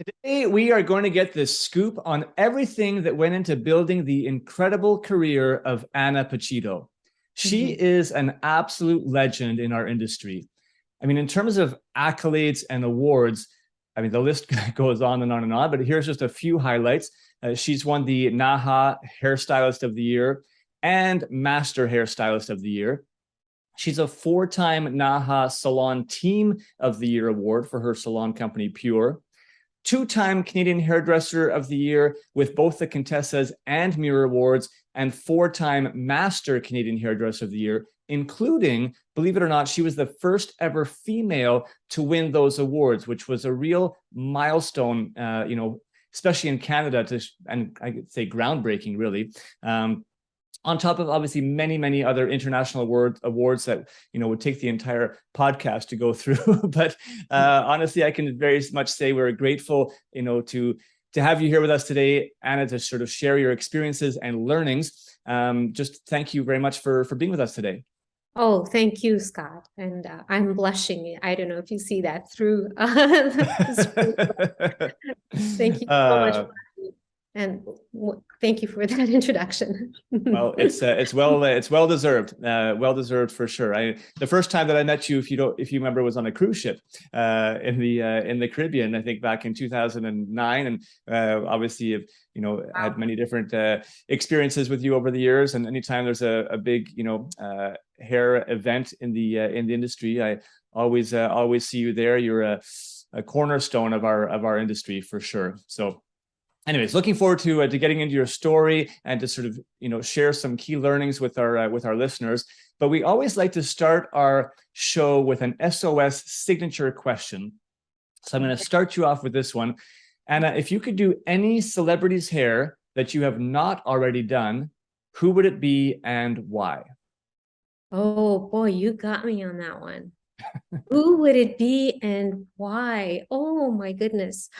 Today, we are going to get the scoop on everything that went into building the incredible career of Anna Pacitto. She is an absolute legend in our industry. I mean, in terms of accolades and awards, I mean, the list goes on and on and on, but here's just a few highlights. She's won the NAHA Hairstylist of the Year and Master Hairstylist of the Year. She's a 4-time NAHA Salon Team of the Year award for her salon company, Pure. 2-time Canadian Hairdresser of the Year with both the Contessa's and Mirror Awards, and 4-time Master Canadian Hairdresser of the Year, including, believe it or not, she was the first ever female to win those awards, which was a real milestone, especially in Canada, and I could say groundbreaking, really. On top of obviously many other international awards that would take the entire podcast to go through. But honestly, I can very much say we're grateful to have you here with us today, Anna, to sort of share your experiences and learnings. Just thank you very much for being with us today. Oh, thank you, Scott. And I'm blushing. I don't know if you see that through. Thank you so much. And thank you for that introduction. Well, it's well deserved, for sure. The first time that I met you, if you remember, was on a cruise ship in the Caribbean, I think back in 2009, and obviously have had many different experiences with you over the years. And anytime there's a big hair event in the industry, I always see you there. You're a cornerstone of our industry for sure. So. Anyways, looking forward to getting into your story and to sort of share some key learnings with our listeners. But we always like to start our show with an S.O.S. signature question. So I'm going to start you off with this one, Anna. If you could do any celebrity's hair that you have not already done, who would it be and why? Oh boy, you got me on that one. Who would it be and why? Oh my goodness.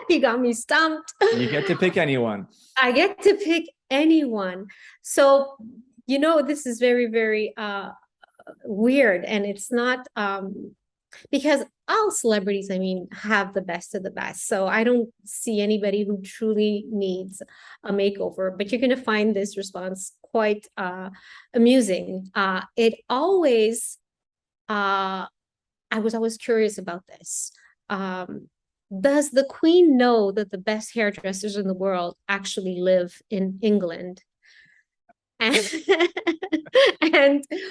You got me stumped. You get to pick anyone. I get to pick anyone. So, this is very, very weird. And it's not because all celebrities, have the best of the best. So I don't see anybody who truly needs a makeover, but you're going to find this response quite amusing. I was always curious about this. Does the Queen know that the best hairdressers in the world actually live in England? And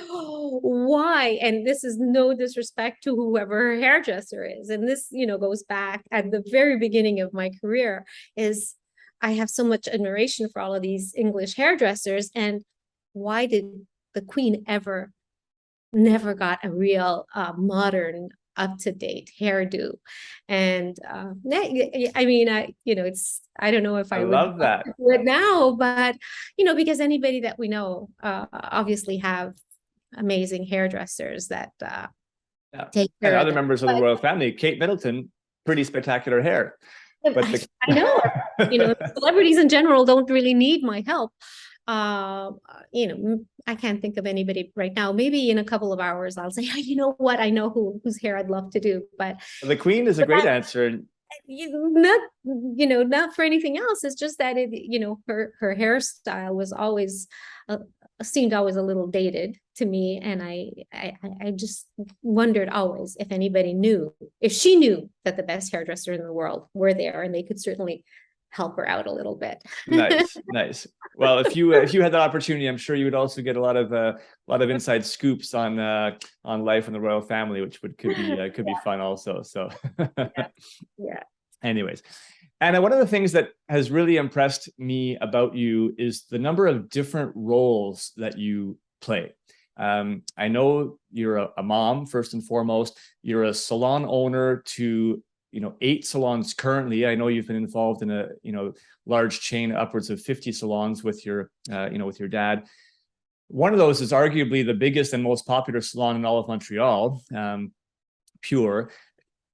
why? And this is no disrespect to whoever her hairdresser is. And this, goes back at the very beginning of my career, is I have so much admiration for all of these English hairdressers. And why did the Queen never got a real modern up-to-date hairdo? And I don't know if I would love that do it now, but because anybody that we know obviously have amazing hairdressers that take care and of other them. members of the royal family. Kate Middleton, pretty spectacular hair. But I know celebrities in general don't really need my help. I can't think of anybody right now. Maybe in a couple of hours I'll say, you know what, I know whose hair I'd love to do. But the Queen is a great answer. Not for anything else. It's just that her hairstyle was always seemed always a little dated to me, and I just wondered always if she knew that the best hairdresser in the world were there, and they could certainly help her out a little bit. Nice. Well, if you had that opportunity, I'm sure you would also get a lot of inside scoops on life in the royal family, which could be fun also. So yeah. Anyways, Anna, one of the things that has really impressed me about you is the number of different roles that you play. I know you're a mom first and foremost. You're a salon owner to 8 salons currently. I know you've been involved in a large chain, upwards of 50 salons with your dad. One of those is arguably the biggest and most popular salon in all of Montreal, Pure.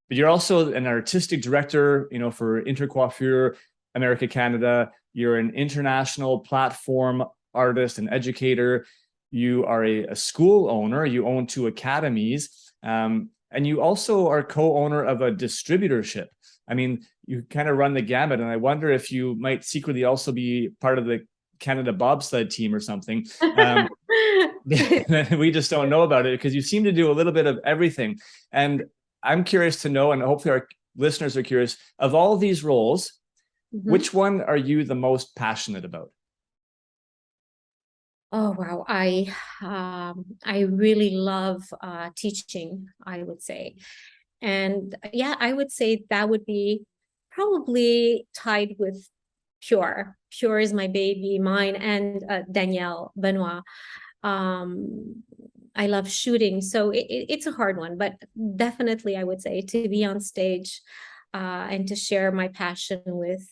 But you're also an artistic director, for Intercoiffure America Canada. You're an international platform artist and educator. You are a school owner. You own 2 academies. And you also are co-owner of a distributorship. I mean, you kind of run the gamut, and I wonder if you might secretly also be part of the Canada bobsled team or something. We just don't know about it because you seem to do a little bit of everything. And I'm curious to know, and hopefully our listeners are curious, of all these roles, which one are you the most passionate about? Oh, wow. I really love teaching, I would say. And yeah, I would say that would be probably tied with Pure. Pure is my baby, mine and Danielle Benoit. I love shooting, so it's a hard one, but definitely I would say to be on stage and to share my passion with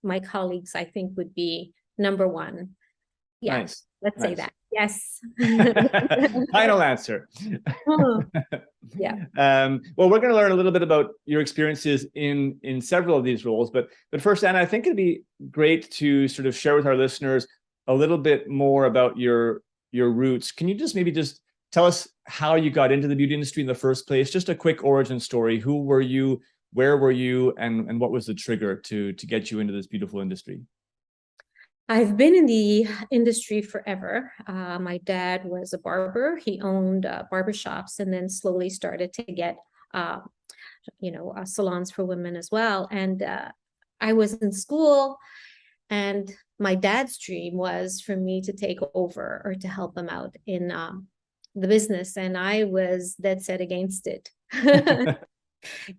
my colleagues, I think would be number one. Yeah, Nice. let's Nice. say that. Yes. Final answer. Yeah. Well, we're going to learn a little bit about your experiences in several of these roles, but first, Anna, I think it'd be great to sort of share with our listeners a little bit more about your roots. Can you just maybe just tell us how you got into the beauty industry in the first place? Just a quick origin story. Who were you? Where were you? And what was the trigger to get you into this beautiful industry? I've been in the industry forever. My dad was a barber. He owned barbershops and then slowly started to get, salons for women as well. And I was in school, and my dad's dream was for me to take over or to help him out in the business. And I was dead set against it.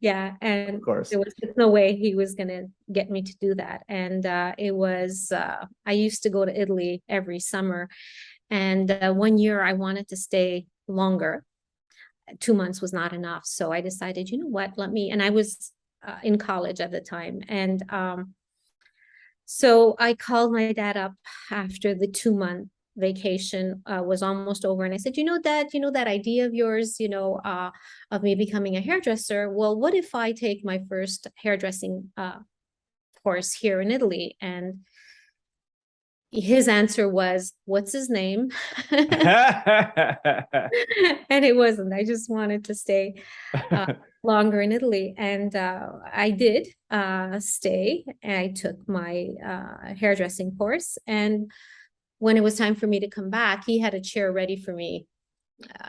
Yeah, and Of course. there was no way he was going to get me to do that. And it was, I used to go to Italy every summer. And 1 year I wanted to stay longer. 2 months was not enough. So I decided, you know what, and I was in college at the time. And so I called my dad up after the 2-month vacation was almost over, and I said, Dad, that idea of yours, of me becoming a hairdresser, well, what if I take my first hairdressing course here in Italy? And his answer was, what's his name? And it wasn't. I just wanted to stay longer in Italy. And I did stay. I took my hairdressing course. And when it was time for me to come back, he had a chair ready for me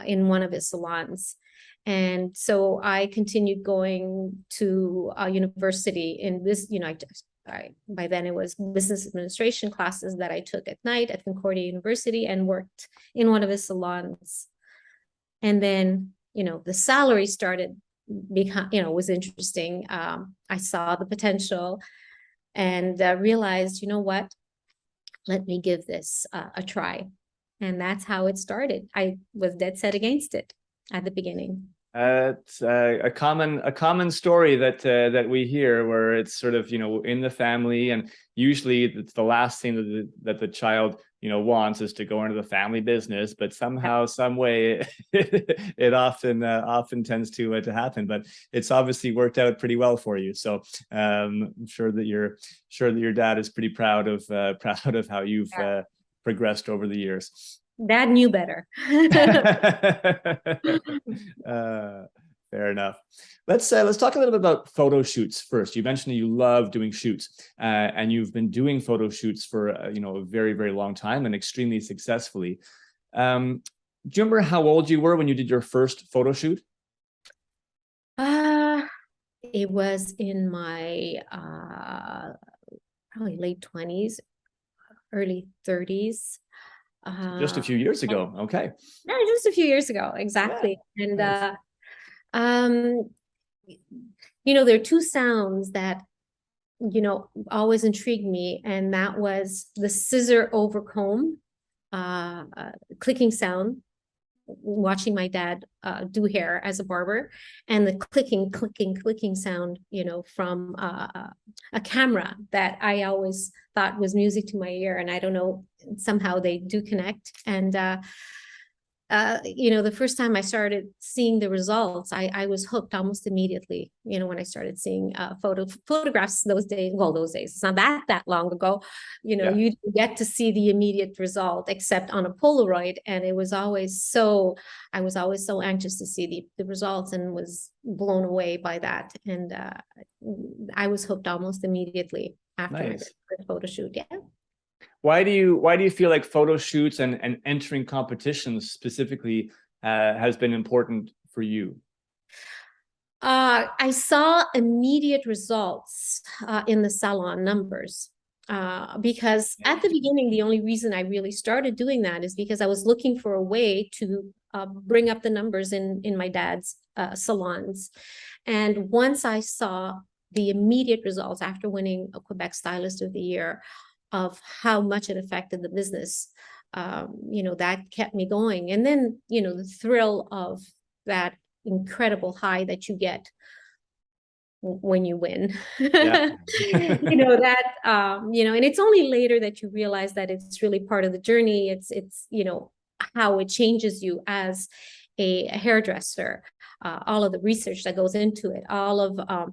in one of his salons. And so I continued going to university in this, by then it was business administration classes that I took at night at Concordia University, and worked in one of his salons. And then, the salary started was interesting. I saw the potential and realized, what, let me give this a try. And that's how it started. I was dead set against it at the beginning. It's a common story that we hear, where it's sort of in the family, and usually it's the last thing that the child wants is to go into the family business, but somehow, some way, it often tends to happen. But it's obviously worked out pretty well for you. So I'm sure that your dad is pretty proud of how you've progressed over the years. Dad knew better. Fair enough. Let's talk a little bit about photo shoots first. You mentioned that you love doing shoots, and you've been doing photo shoots for a very, very long time and extremely successfully. Do you remember how old you were when you did your first photo shoot? It was in my probably late 20s, early 30s. Just a few years ago. Okay. Yeah, just a few years ago, exactly. Yeah. And nice. There are two sounds that always intrigued me, and that was the scissor over comb clicking sound, watching my dad do hair as a barber, and the clicking sound, from a camera that I always thought was music to my ear. And I don't know, somehow they do connect. And The first time I started seeing the results, I was hooked almost immediately. When I started seeing photographs those days, it's not that long ago. Yeah. You didn't get to see the immediate result except on a Polaroid, and I was always so anxious to see the results, and was blown away by that. And I was hooked almost immediately after my Nice. first photo shoot. Yeah. Why do you feel like photo shoots and entering competitions specifically has been important for you? I saw immediate results in the salon numbers, because at the beginning, the only reason I really started doing that is because I was looking for a way to bring up the numbers in my dad's salons. And once I saw the immediate results after winning a Quebec Stylist of the Year of how much it affected the business, that kept me going. And then, the thrill of that incredible high that you get when you win. Yeah. And it's only later that you realize that it's really part of the journey. It's how it changes you as a hairdresser, all of the research that goes into it, all of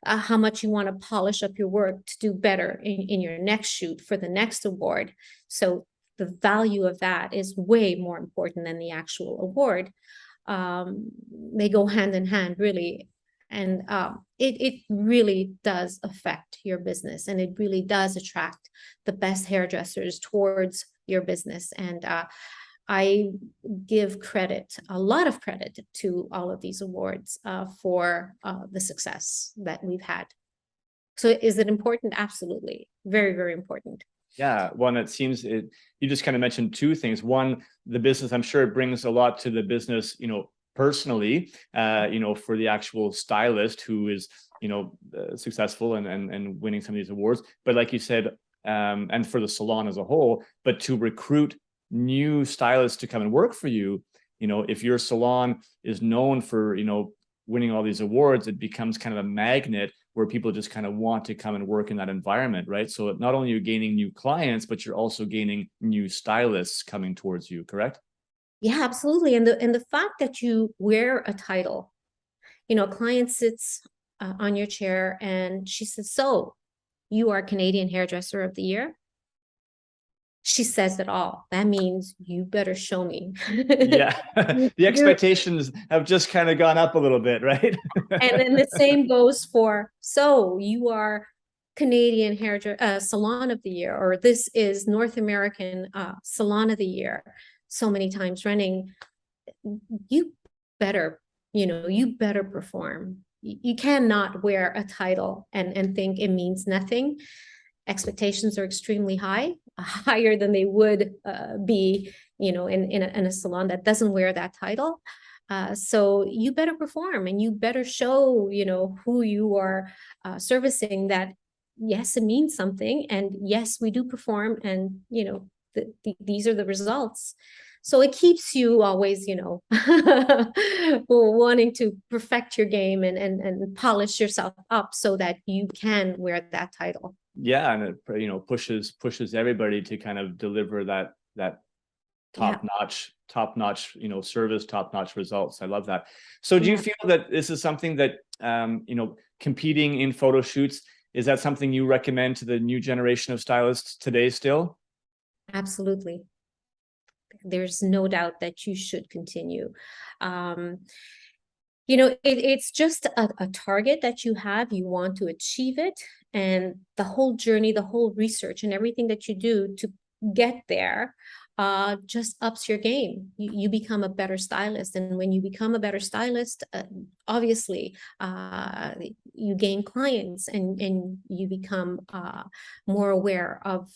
how much you want to polish up your work to do better in your next shoot for the next award. So the value of that is way more important than the actual award. They go hand in hand, really. And it really does affect your business, and it really does attract the best hairdressers towards your business. And I give a lot of credit to all of these awards for the success that we've had. So is it important? Absolutely. Very, very important. Yeah, one, it seems you just kind of mentioned two things. One, the business, I'm sure it brings a lot to the business, personally, for the actual stylist who is, successful and winning some of these awards. But like you said, and for the salon as a whole, but to recruit new stylists to come and work for you, if your salon is known for, winning all these awards, it becomes kind of a magnet where people just kind of want to come and work in that environment, right? So not only are you gaining new clients, but you're also gaining new stylists coming towards you, correct? Yeah, absolutely. And the fact that you wear a title, a client sits on your chair and she says, "So you are Canadian Hairdresser of the Year?" She says it all. That means you better show me. Yeah. The expectations have just kind of gone up a little bit, right? And then the same goes for, "So you are Canadian Salon of the Year," or "This is North American Salon of the Year," so many times running. You better, you better perform. You cannot wear a title and think it means nothing. Expectations are extremely high, higher than they would be, in a salon that doesn't wear that title. So you better perform, and you better show, who you are servicing, that yes, it means something, and yes, we do perform, and these are the results. So it keeps you always, wanting to perfect your game and polish yourself up so that you can wear that title. Yeah, and it pushes everybody to kind of deliver that top notch service, top notch results. I love that. So do you feel that this is something that competing in photo shoots, is that something you recommend to the new generation of stylists today still? Absolutely. There's no doubt that you should continue. It's just a target that you have. You want to achieve it, and the whole journey, the whole research, and everything that you do to get there just ups your game. You become a better stylist, and when you become a better stylist, obviously you gain clients, and you become more aware of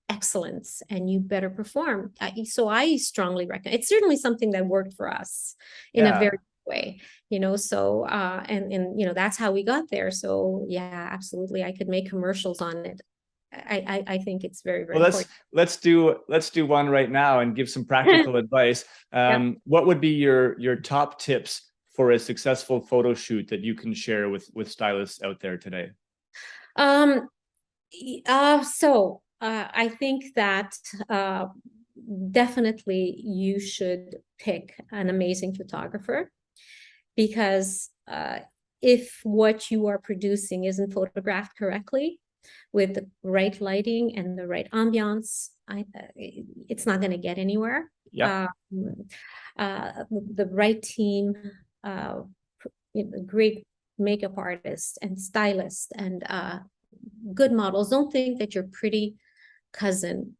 excellence, and you better perform. So I strongly recommend. It's certainly something that worked for us in a very way, so and that's how we got there. So yeah, absolutely, I could make commercials on it. I think it's very, very important. Let's do one right now and give some practical advice. What would be your top tips for a successful photo shoot that you can share with stylists out there today? So I think that definitely you should pick an amazing photographer, because if what you are producing isn't photographed correctly with the right lighting and the right ambiance, it's not going to get anywhere. Yeah. The right team, great makeup artist and stylist and good models. Don't think that your pretty cousin,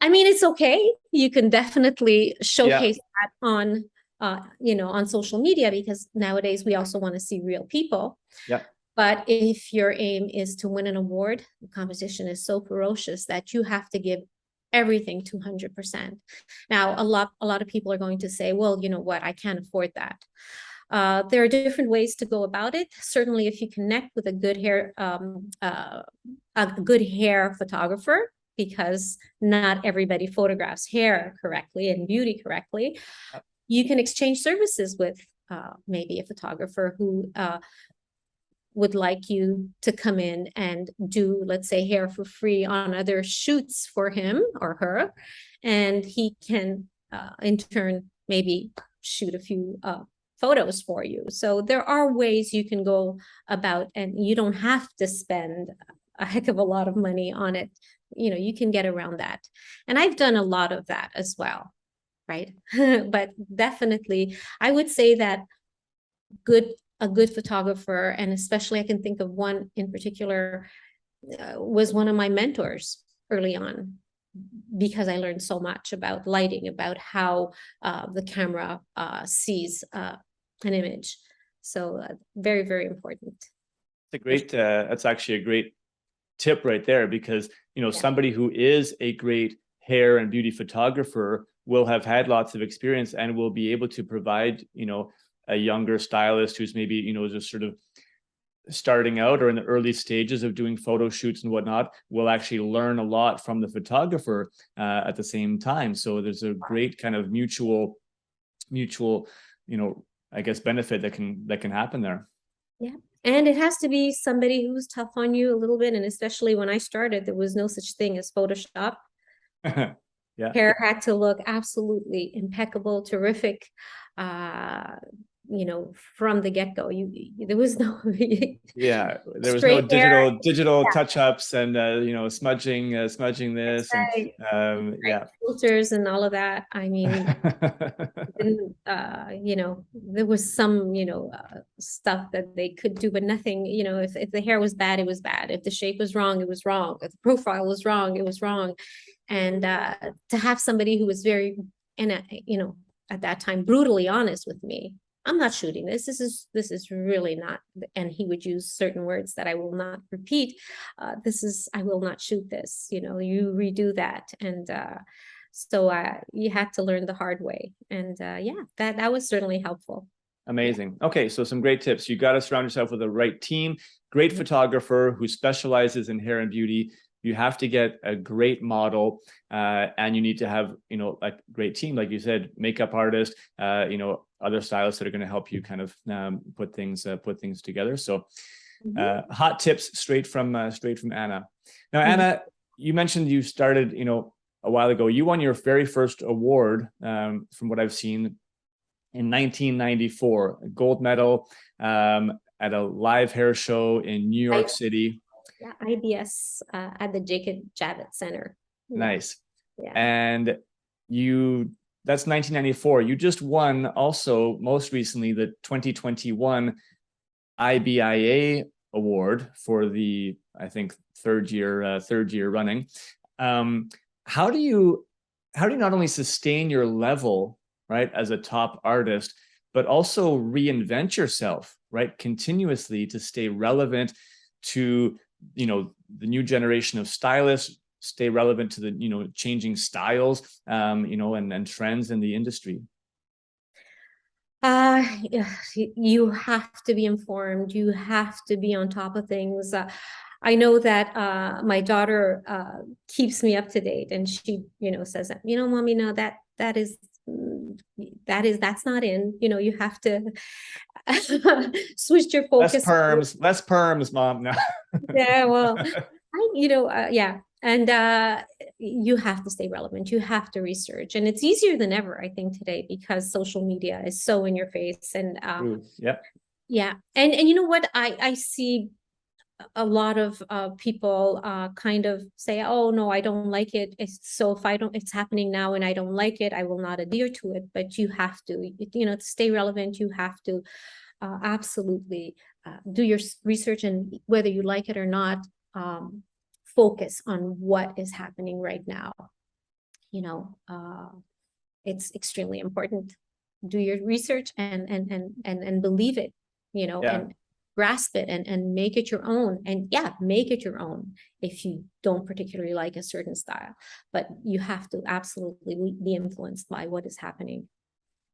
I mean, it's okay. You can definitely showcase that on, on social media, because nowadays we also want to see real people. Yeah. But if your aim is to win an award, the competition is so ferocious that you have to give everything 200%. Now, a lot of people are going to say, well, you know what, I can't afford that. There are different ways to go about it. Certainly, if you connect with a good hair photographer, because not everybody photographs hair correctly and beauty correctly, you can exchange services with maybe a photographer who would like you to come in and do, let's say, hair for free on other shoots for him or her, and he can in turn maybe shoot a few photos for you. So there are ways you can go about, and you don't have to spend a heck of a lot of money on it. You can get around that, and I've done a lot of that as well, right? But definitely I would say that a good photographer, and especially I can think of one in particular, was one of my mentors early on, because I learned so much about lighting, about how the camera sees an image. So very, very important. That's actually a great tip right there, because somebody who is a great hair and beauty photographer will have had lots of experience and will be able to provide a younger stylist who's maybe just sort of starting out or in the early stages of doing photo shoots and whatnot, will actually learn a lot from the photographer at the same time. So there's a great kind of mutual I guess benefit that can happen there. Yeah. And it has to be somebody who's tough on you a little bit. And especially when I started, there was no such thing as Photoshop. Yeah. Hair had to look absolutely impeccable, terrific. From the get-go, there was no there was no digital touch-ups and smudging this and filters and all of that. I mean, there was some stuff that they could do, but nothing. If the hair was bad, it was bad. If the shape was wrong, it was wrong. If the profile was wrong, it was wrong. And to have somebody who was very, at that time, brutally honest with me, I'm not shooting this. This is really not. And he would use certain words that I will not repeat. I will not shoot this. You redo that. And so you had to learn the hard way. And that was certainly helpful. Amazing. Okay, so some great tips. You got to surround yourself with the right team, great photographer who specializes in hair and beauty. You have to get a great model, and you need to have, a great team, like you said, makeup artist, other stylists that are going to help you kind of put things together. So, hot tips straight from Anna. Now, Anna, you mentioned you started, a while ago. You won your very first award, from what I've seen, in 1994, a gold medal at a live hair show in New York City. Yeah, IBS at the Jacob Javits Center. Nice. Yeah. And that's 1994. You just won also most recently the 2021 IBIA award for the, I think, third year running. How do you not only sustain your level, right, as a top artist, but also reinvent yourself, right, continuously to stay relevant to the new generation of stylists, stay relevant to the changing styles and trends in the industry? You have to be informed. You have to be on top of things. I know that my daughter keeps me up to date, and she says that, mommy, no, that's not in. You have to switch your focus. Less perms, mom. No. Yeah, well, And you have to stay relevant. You have to research. And it's easier than ever, I think, today, because social media is so in your face. And Yeah. yeah. And you know what? I see a lot of people kind of say, oh no, I don't like it. So if I don't, it's happening now and I don't like it, I will not adhere to it. But you have to, to stay relevant, you have to absolutely do your research, and whether you like it or not, focus on what is happening right now. It's extremely important. Do your research and believe it, and grasp it and make it your own. And yeah, make it your own if you don't particularly like a certain style, but you have to absolutely be influenced by what is happening.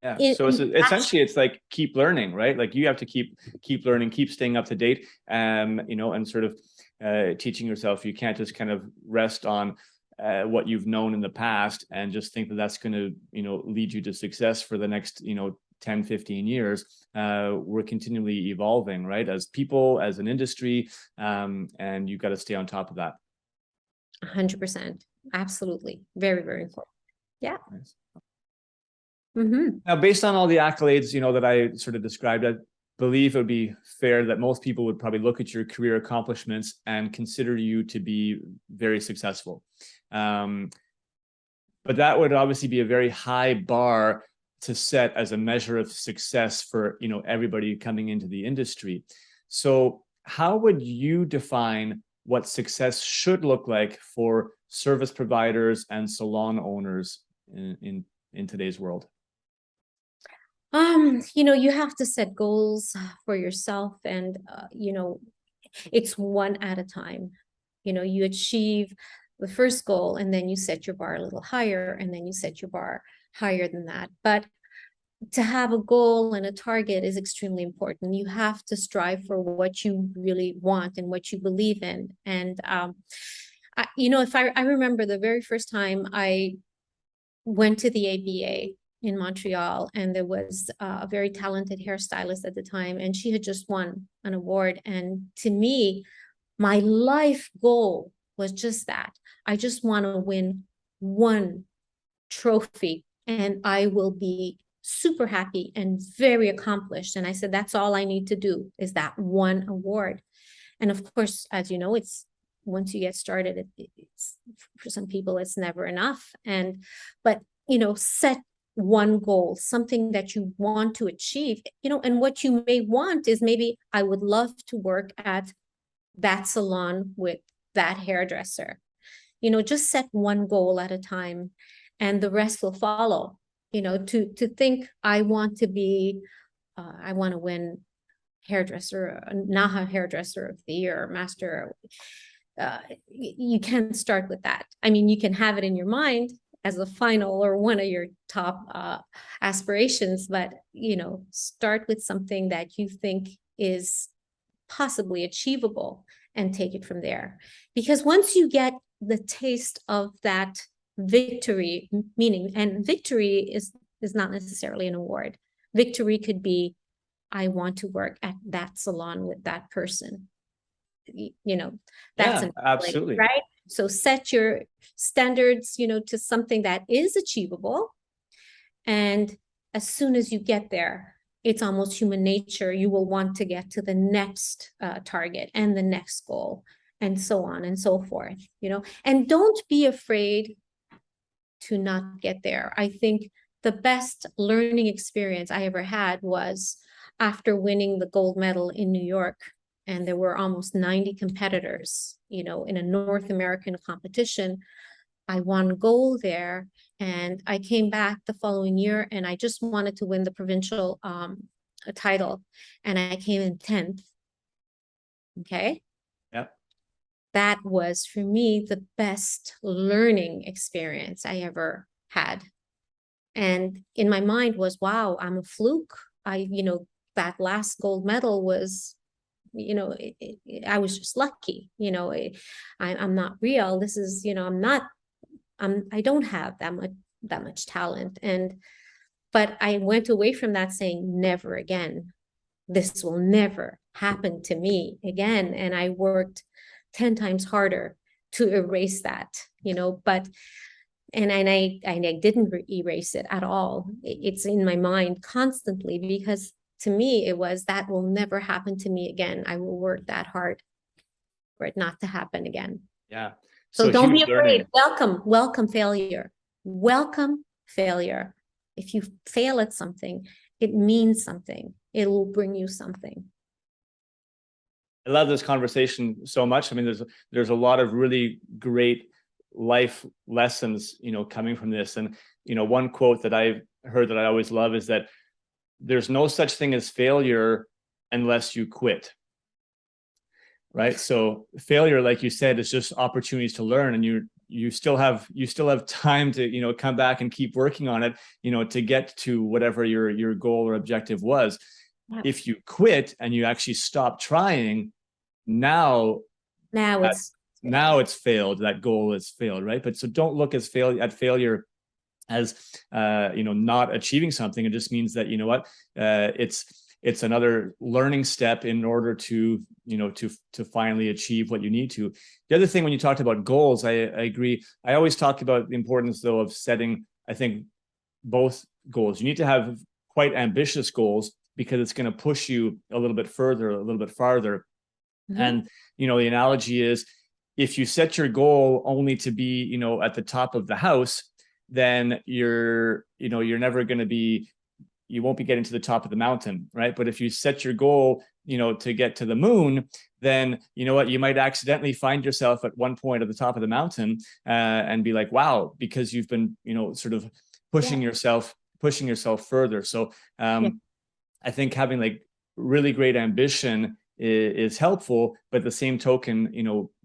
Yeah. So essentially it's like keep learning, right? Like you have to keep learning, keep staying up to date, and sort of teaching yourself. You can't just kind of rest on what you've known in the past and just think that that's going to, lead you to success for the next, 10, 15 years. We're continually evolving, right? As people, as an industry, and you've got to stay on top of that. 100%. Absolutely. Very, very important. Yeah. Nice. Mm-hmm. Now, based on all the accolades, that I sort of described, I believe it would be fair that most people would probably look at your career accomplishments and consider you to be very successful. But that would obviously be a very high bar to set as a measure of success for, everybody coming into the industry. So how would you define what success should look like for service providers and salon owners in today's world? You have to set goals for yourself, and it's one at a time. You achieve the first goal, and then you set your bar a little higher, and then you set your bar higher than that. But to have a goal and a target is extremely important. You have to strive for what you really want and what you believe in. And if I remember the very first time I went to the ABA in Montreal, and there was a very talented hairstylist at the time, and she had just won an award. And to me, my life goal was just that. I just want to win one trophy, and I will be super happy and very accomplished. And I said, that's all I need to do, is that one award. And of course, as you know, it's once you get started, it's for some people, it's never enough. But set one goal, something that you want to achieve, and what you may want is, maybe I would love to work at that salon with that hairdresser. Just set one goal at a time, and the rest will follow. To think, I want to win hairdresser, NAHA hairdresser of the year, master. You can't start with that. I mean, you can have it in your mind as a final or one of your top aspirations, but start with something that you think is possibly achievable and take it from there. Because once you get the taste of that victory, meaning, and victory is not necessarily an award. Victory could be, I want to work at that salon with that person. That's absolutely right. So set your standards, to something that is achievable. And as soon as you get there, it's almost human nature. You will want to get to the next target and the next goal, and so on and so forth, and don't be afraid to not get there. I think the best learning experience I ever had was after winning the gold medal in New York. And there were almost 90 competitors, in a North American competition. I won gold there, and I came back the following year, and I just wanted to win the provincial title, and I came in 10th. Okay. Yep. That was, for me, the best learning experience I ever had. And in my mind was, wow, I'm a fluke. That last gold medal was, I was just lucky. I'm not real. This is, I don't have that much talent. But I went away from that saying, never again. This will never happen to me again. And I worked 10 times harder erase that, but and I didn't erase it at all. It's in my mind constantly, because to me it was, that will never happen to me again. I will work that hard for it not to happen again. Yeah. So don't be afraid. Learning. Welcome failure. Welcome failure. If you fail at something, it means something. It will bring you something. I love this conversation so much. I mean, there's a lot of really great life lessons, coming from this. And, one quote that I've heard that I always love is that there's no such thing as failure unless you quit. Right. So failure, like you said, is just opportunities to learn, and you still have time to, come back and keep working on it, to get to whatever your goal or objective was. Yeah. If you quit and you actually stop trying, now it's failed. That goal is failed, right? But so don't look at failure as not achieving something. It just means that, it's another learning step in order to finally achieve what you need to. The other thing, when you talked about goals, I agree. I always talk about the importance, though, of setting, I think, both goals. You need to have quite ambitious goals, because it's going to push you a little bit further, a little bit farther. Mm-hmm. And, the analogy is, if you set your goal only to be, at the top of the house, then you're never going to be, you won't be getting to the top of the mountain, right? But if you set your goal, to get to the moon, then you might accidentally find yourself at one point at the top of the mountain, and be like, wow, because you've been, sort of pushing yourself further. So I think having like really great ambition is helpful, but at the same token,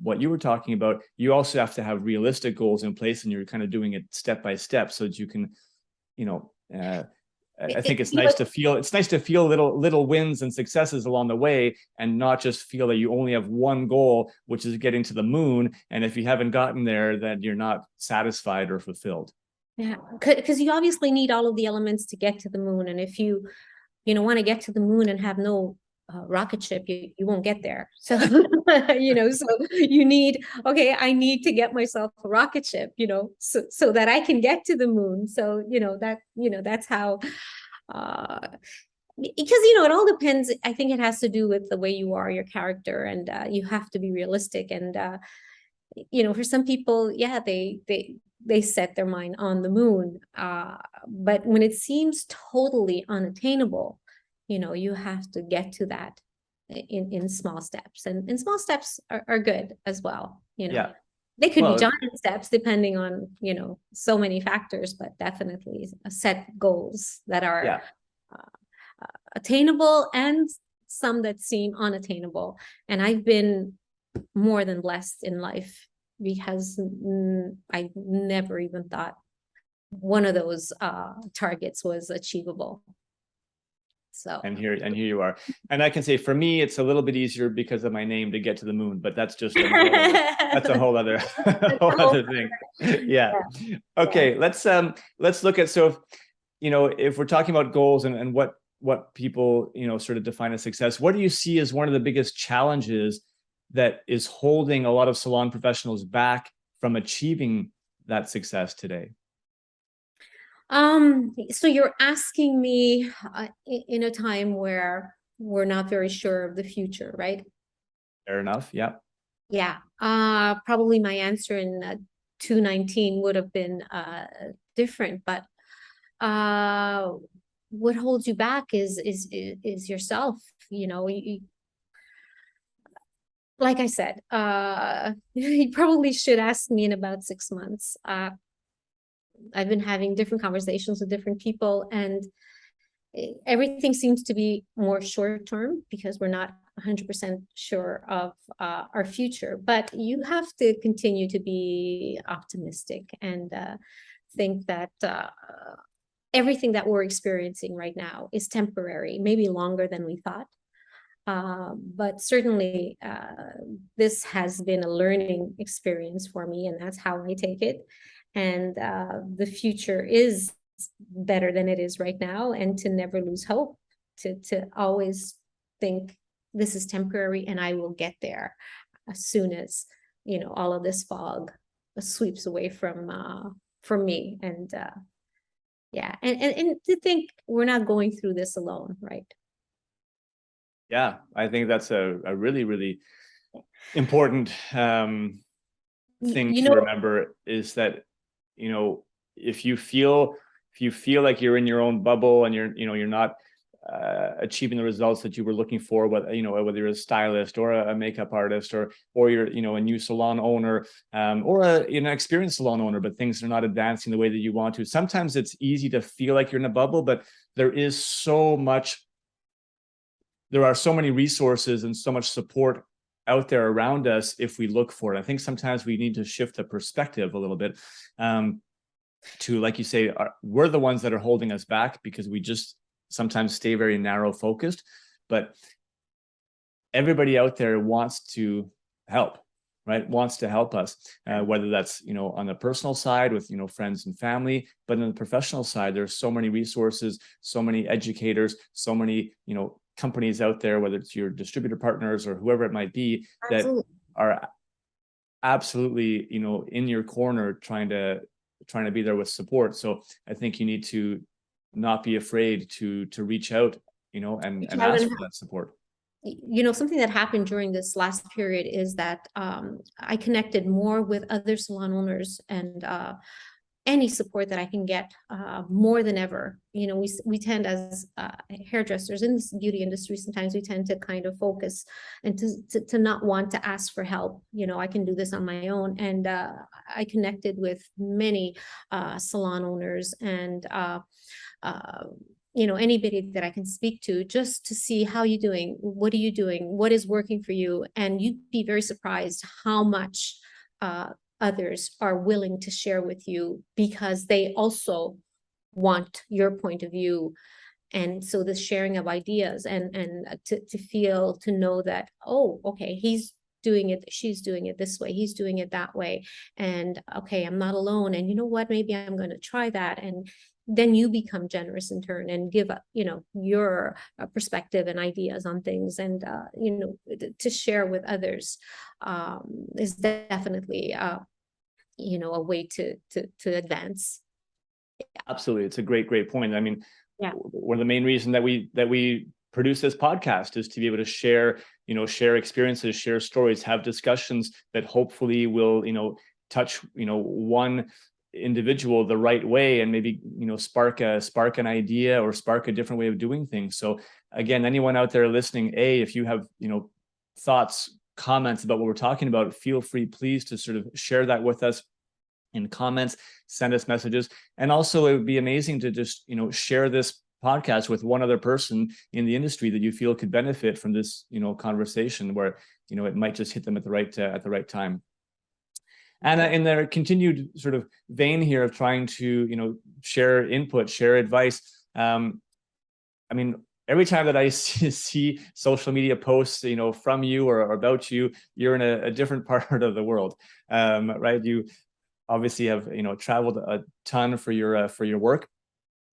what you were talking about, you also have to have realistic goals in place, and you're kind of doing it step by step, so that you can, I think it's nice to feel little wins and successes along the way, and not just feel that you only have one goal, which is getting to the moon. And if you haven't gotten there, then you're not satisfied or fulfilled. Yeah, because you obviously need all of the elements to get to the moon. And if you want to get to the moon and have no rocket ship, you won't get there. So, so you need, I need to get myself a rocket ship, so that I can get to the moon. So, that's how, because, it all depends. I think it has to do with the way you are, your character, and you have to be realistic. And, for some people, they set their mind on the moon. But when it seems totally unattainable, you have to get to that in small steps, and small steps are good as well. Yeah. They could be giant steps depending on, so many factors, but definitely set goals that are attainable, and some that seem unattainable. And I've been more than blessed in life, because I never even thought one of those targets was achievable. So and here you are. And I can say, for me, it's a little bit easier because of my name to get to the moon, but that's just that's a whole other thing. Yeah. Okay. Let's look at, so if we're talking about goals and what people sort of define as success, what do you see as one of the biggest challenges that is holding a lot of salon professionals back from achieving that success today? So you're asking me in a time where we're not very sure of the future, right? Fair enough. Yeah. Yeah. Probably my answer in 2019 would have been different, but what holds you back is yourself. Like I said, you probably should ask me in about 6 months. I've been having different conversations with different people, and everything seems to be more short term, because we're not 100% sure of our future. But you have to continue to be optimistic, and think that everything that we're experiencing right now is temporary, maybe longer than we thought. But certainly this has been a learning experience for me, and that's how I take it. And the future is better than it is right now, and to never lose hope, to always think this is temporary and I will get there as soon as all of this fog sweeps away from me. And yeah, and to think we're not going through this alone, right? Yeah, I think that's a really, really important thing to remember, is that, if you feel like you're in your own bubble and you're not achieving the results that you were looking for, whether you're a stylist or a makeup artist, or you're a new salon owner, or an experienced salon owner, but things are not advancing the way that you want to. Sometimes it's easy to feel like you're in a bubble, but there are so many resources and so much support out there around us if we look for it. I think sometimes we need to shift the perspective a little bit, to, like you say, we're the ones that are holding us back because we just sometimes stay very narrow focused, but everybody out there wants to help, right? Wants to help us, whether that's, on the personal side with, friends and family, but on the professional side, there's so many resources, so many educators, so many, companies out there, whether it's your distributor partners or whoever it might be, that are absolutely, in your corner, trying to be there with support. So I think you need to not be afraid to reach out, and ask for that support. Something that happened during this last period is that I connected more with other salon owners, and any support that I can get, more than ever. We tend, as hairdressers in this beauty industry, sometimes we tend to kind of focus and to not want to ask for help. I can do this on my own. And I connected with many salon owners and anybody that I can speak to, just to see how you doing, what are you doing, what is working for you. And you'd be very surprised how much others are willing to share with you, because they also want your point of view. And so the sharing of ideas, and to know that, oh, okay, he's doing it, she's doing it this way, he's doing it that way, and okay, I'm not alone, and you know what, maybe I'm going to try that. And then you become generous in turn and give up, your perspective and ideas on things, and to share with others is definitely a way to advance. Absolutely, it's a great point. I mean, yeah, one of the main reasons that we produce this podcast is to be able to share experiences, share stories, have discussions that hopefully will touch one individual the right way, and maybe spark an idea or spark a different way of doing things. So again, anyone out there listening, if you have thoughts, comments about what we're talking about, feel free, please, to sort of share that with us in comments, send us messages. And also, it would be amazing to just share this podcast with one other person in the industry that you feel could benefit from this conversation, where it might just hit them at the right time. Anna, in their continued sort of vein here of trying to share input, share advice, I mean, every time that I see social media posts, from you or about you, you're in a different part of the world, right? You obviously have traveled a ton for your work,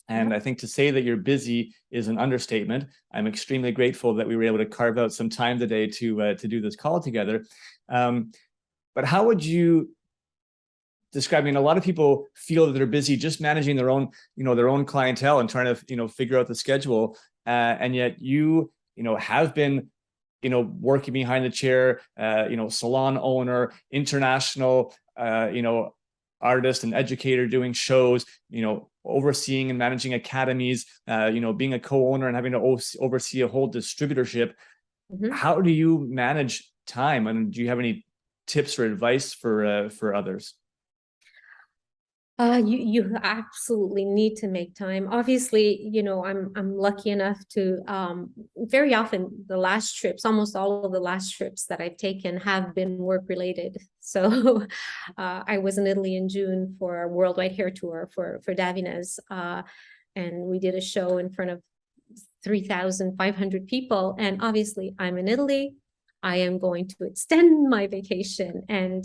and I think to say that you're busy is an understatement. I'm extremely grateful that we were able to carve out some time today to do this call together. But how would you describe? I mean, a lot of people feel that they're busy just managing their own clientele and trying to figure out the schedule, and yet you have been working behind the chair, salon owner, international artist and educator, doing shows, overseeing and managing academies, being a co-owner and having to oversee a whole distributorship. How do you manage time, and do you have any tips or advice for others? You absolutely need to make time. Obviously, I'm lucky enough to very often almost all of the last trips that I've taken have been work related. So I was in Italy in June for a worldwide hair tour for Davines, and we did a show in front of 3,500 people. And obviously, I'm in Italy. I am going to extend my vacation and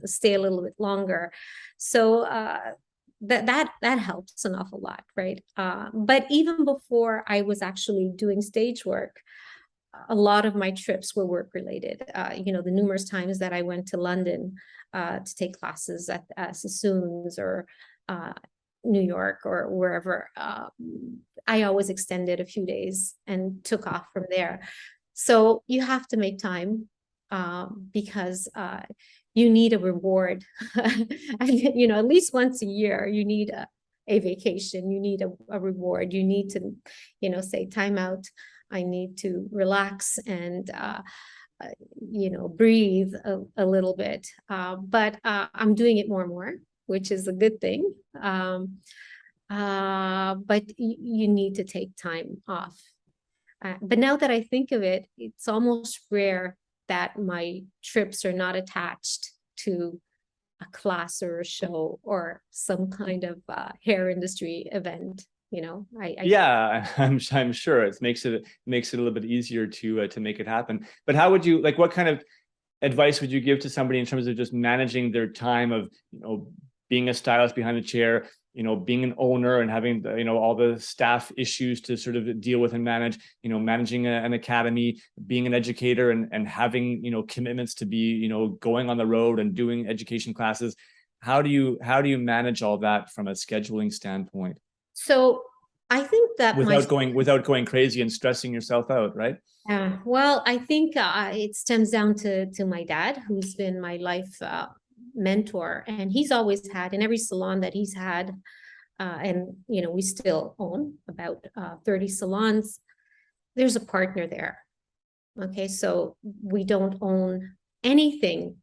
stay a little bit longer. So that helps an awful lot, right? But even before I was actually doing stage work, a lot of my trips were work related. The numerous times that I went to London to take classes at Sassoons or New York or wherever, I always extended a few days and took off from there. So you have to make time because you need a reward. At least once a year, you need a vacation, you need a reward, you need to, say time out. I need to relax and, breathe a little bit. But I'm doing it more and more, which is a good thing. But you need to take time off. But now that I think of it, it's almost rare that my trips are not attached to a class or a show or some kind of hair industry event. Yeah, I'm sure it makes it a little bit easier to make it happen. But how would you, like, what kind of advice would you give to somebody in terms of just managing their time of, being a stylist behind the chair, being an owner and having, all the staff issues to sort of deal with and manage, managing an academy, being an educator and having, commitments to be, going on the road and doing education classes. How do you manage all that from a scheduling standpoint? So I think that without going crazy and stressing yourself out, right? Well, I think it stems down to my dad, who's been my life mentor, and he's always had in every salon that he's had, and we still own about 30 salons. There's a partner there. Okay, so we don't own anything.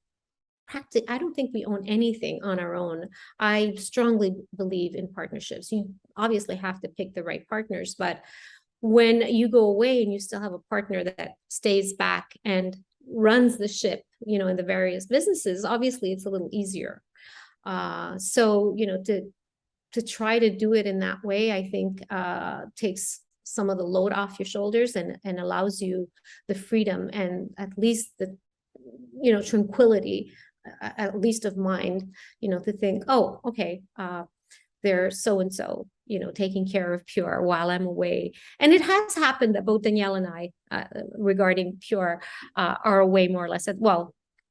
I don't think we own anything on our own. I strongly believe in partnerships. You obviously have to pick the right partners, but when you go away and you still have a partner that stays back and runs the ship, in the various businesses, obviously it's a little easier. So, to try to do it in that way, I think takes some of the load off your shoulders and allows you the freedom and at least the, tranquility, at least of mind, to think, oh, okay, there's so-and-so, taking care of Pure while I'm away. And it has happened that both Danielle and I, regarding Pure, are away more or less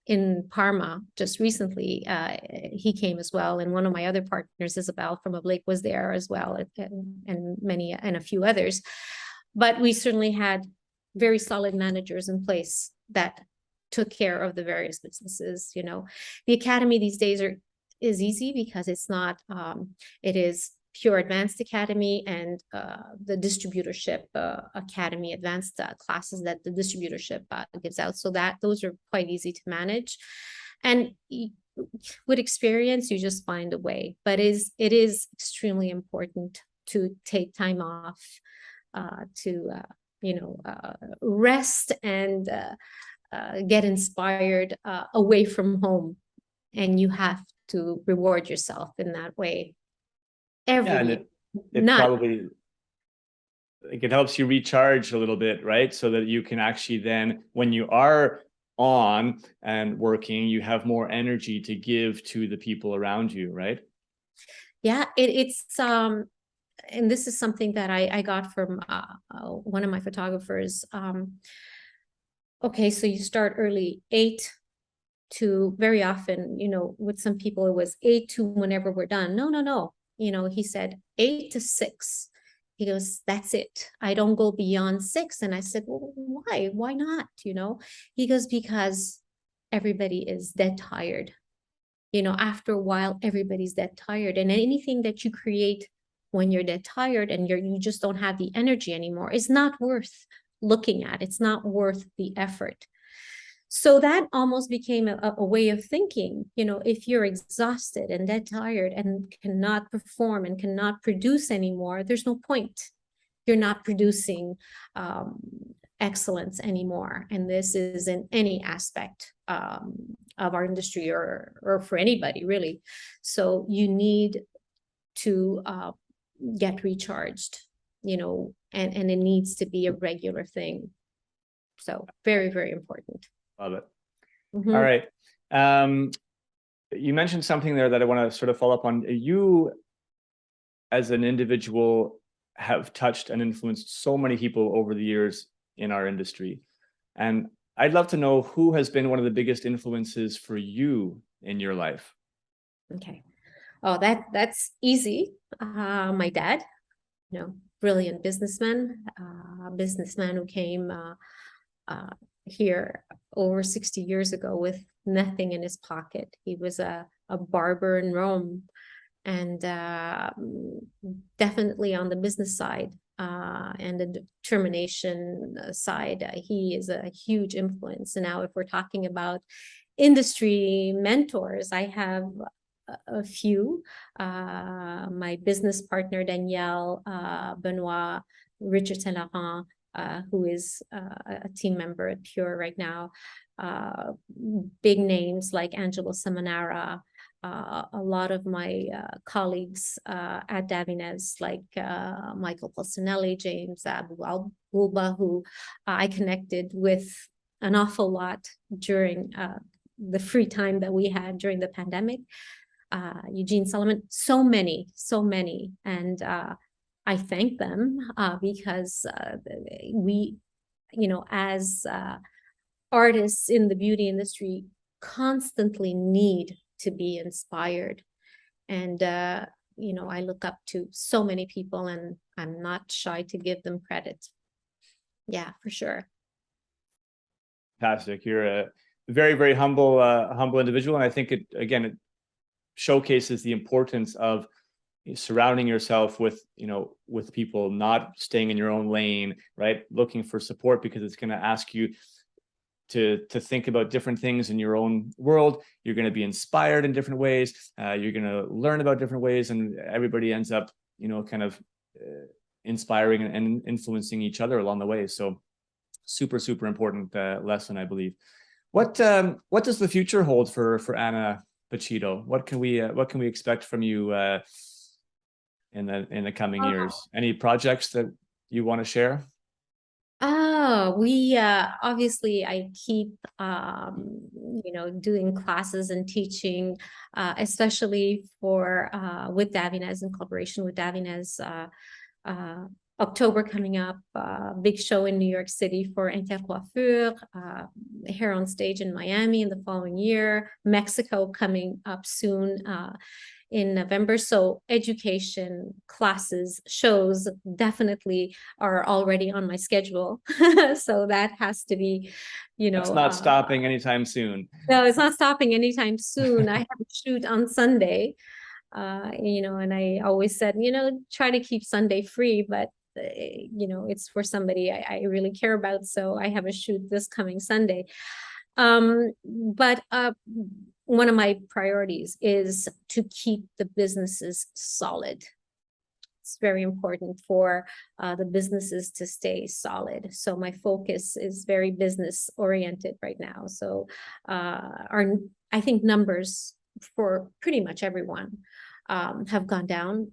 in Parma just recently. He came as well. And one of my other partners, Isabel from Blake, was there as well, and a few others. But we certainly had very solid managers in place that took care of the various businesses. The academy these days is easy because it's not, it is Pure Advanced Academy and the distributorship academy advanced classes that the distributorship gives out. So those are quite easy to manage. And with experience, you just find a way. But it is extremely important to take time off to, rest and get inspired away from home. And you have to reward yourself in that way. And it probably, like, it helps you recharge a little bit, right? So that you can actually then, when you are on and working, you have more energy to give to the people around you, right? Yeah, it's and this is something that I got from one of my photographers. Okay, so you start early, 8 to very often, with some people it was 8 to whenever we're done. No. He said 8 to 6. He goes, that's it. I don't go beyond 6. And I said, well, why? Why not? He goes, because everybody is dead tired. After a while, everybody's dead tired. And anything that you create when you're dead tired and you just don't have the energy anymore is not worth looking at. It's not worth the effort. So that almost became a way of thinking. If you're exhausted and dead tired and cannot perform and cannot produce anymore, there's no point. You're not producing excellence anymore. And this is in any aspect of our industry or for anybody, really. So you need to get recharged, and it needs to be a regular thing. So very, very important. Love it. Mm-hmm. All right. You mentioned something there that I want to sort of follow up on. You, as an individual, have touched and influenced so many people over the years in our industry. And I'd love to know who has been one of the biggest influences for you in your life. Okay. Oh, that's easy. My dad, brilliant businessman, who came here over 60 years ago with nothing in his pocket. He was a barber in Rome, and definitely on the business side and the determination side, he is a huge influence. And now if we're talking about industry mentors, I have a few. My business partner, Danielle, Benoit, Richard Saint Laurent, who is a team member at Pure right now. Big names like Angelo Seminara, a lot of my colleagues at Davines, like Michael Pulcinelli, James Abulba, who I connected with an awful lot during the free time that we had during the pandemic. Eugene Solomon, so many. And I thank them because we, as artists in the beauty industry, constantly need to be inspired. And, I look up to so many people, and I'm not shy to give them credit. Yeah, for sure. Fantastic. You're a very, very humble individual. And I think it showcases the importance of surrounding yourself with people, not staying in your own lane, right? Looking for support, because it's going to ask you to think about different things in your own world. You're going to be inspired in different ways. You're going to learn about different ways, and everybody ends up, kind of inspiring and influencing each other along the way. So super, super important lesson, I believe. What does the future hold for Anna Pacitto? What can we expect from you in the coming years? Any projects that you want to share? We obviously I keep doing classes and teaching, especially for with Davines, in collaboration with Davines. October coming up, big show in New York City for Intercoiffure, here on stage in Miami in the following year, Mexico coming up soon in November. So education, classes, shows definitely are already on my schedule. So that has to be, It's not stopping anytime soon. No, it's not stopping anytime soon. I have a shoot on Sunday, and I always said, try to keep Sunday free, but it's for somebody I really care about. So I have a shoot this coming Sunday. But one of my priorities is to keep the businesses solid. It's very important for the businesses to stay solid. So my focus is very business oriented right now. So I think numbers for pretty much everyone have gone down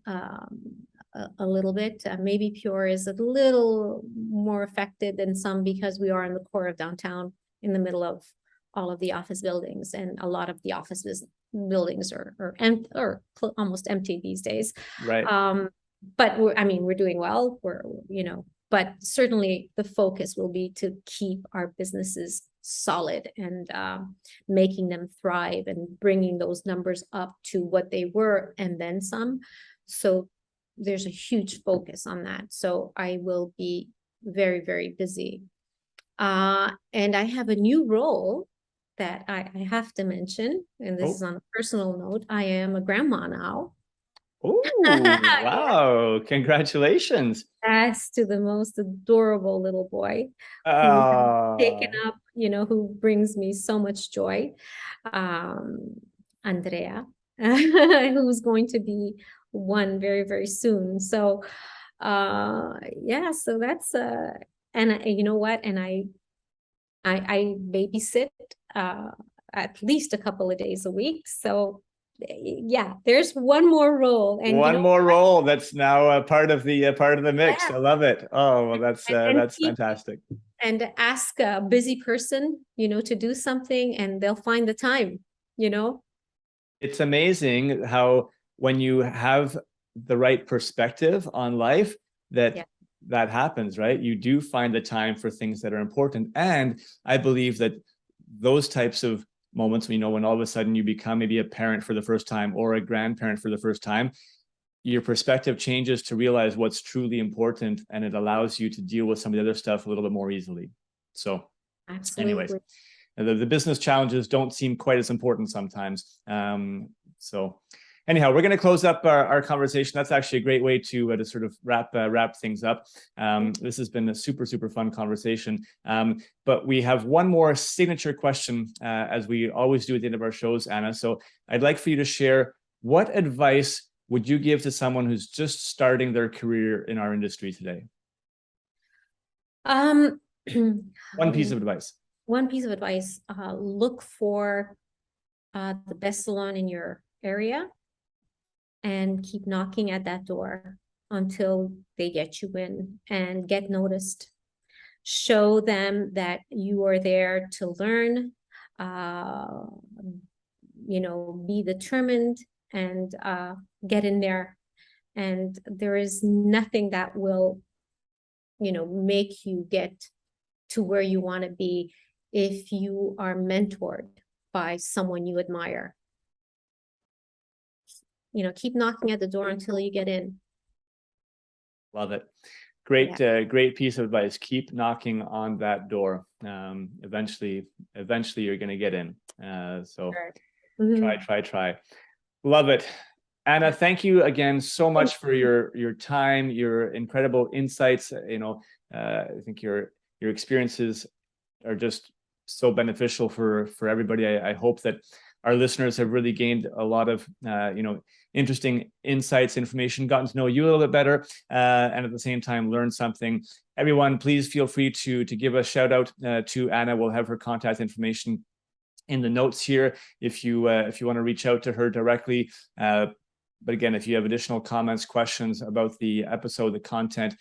a little bit. Maybe Pure is a little more affected than some, because we are in the core of downtown, in the middle of all of the office buildings, and a lot of the office buildings are almost empty these days. Right. But we're doing well. But certainly the focus will be to keep our businesses solid and making them thrive and bringing those numbers up to what they were and then some. So there's a huge focus on that. So I will be very, very busy. And I have a new role that I have to mention, and this is on a personal note. I am a grandma now. Oh, wow. Congratulations. Yes, to the most adorable little boy who has taken up, who brings me so much joy. Andrea, who's going to be one very, very soon. So, so that's, and you know what? And I babysit at least a couple of days a week. So yeah, there's one more role, and one more role that's now a part of the mix. Yeah. I love it. Oh, well, that's fantastic. And ask a busy person, to do something, and they'll find the time. It's amazing how when you have the right perspective on life, that that happens, right? You do find the time for things that are important. And I believe that those types of moments, when all of a sudden you become maybe a parent for the first time or a grandparent for the first time, your perspective changes to realize what's truly important, and it allows you to deal with some of the other stuff a little bit more easily. So anyways, the business challenges don't seem quite as important sometimes. So anyhow, we're going to close up our conversation. That's actually a great way to sort of wrap things up. This has been a super fun conversation. But we have one more signature question, as we always do at the end of our shows, Anna. So I'd like for you to share, what advice would you give to someone who's just starting their career in our industry today? One piece of advice. One piece of advice: look for the best salon in your area, and keep knocking at that door until they get you in and get noticed. Show them that you are there to learn, be determined, and get in there. And there is nothing that will, make you get to where you want to be if you are mentored by someone you admire. Keep knocking at the door until you get in. Love it. Great, great piece of advice. Keep knocking on that door. Eventually you're going to get in. So try. Love it. Anna, thank you again so much for your time, your incredible insights. I think your experiences are just so beneficial for everybody. I hope that our listeners have really gained a lot of interesting insights, information, gotten to know you a little bit better, and at the same time learn something. Everyone, please feel free to give a shout out to Anna. We'll have her contact information in the notes here if you want to reach out to her directly. But again, if you have additional comments, questions about the episode, the content,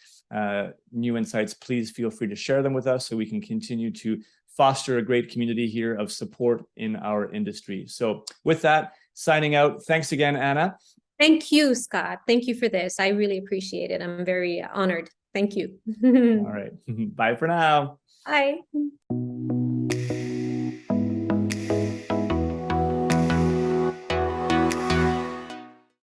new insights, please feel free to share them with us so we can continue to foster a great community here of support in our industry. So with that, signing out. Thanks again, Anna. Thank you, Scott. Thank you for this. I really appreciate it. I'm very honored. Thank you. All right. Bye for now. Bye.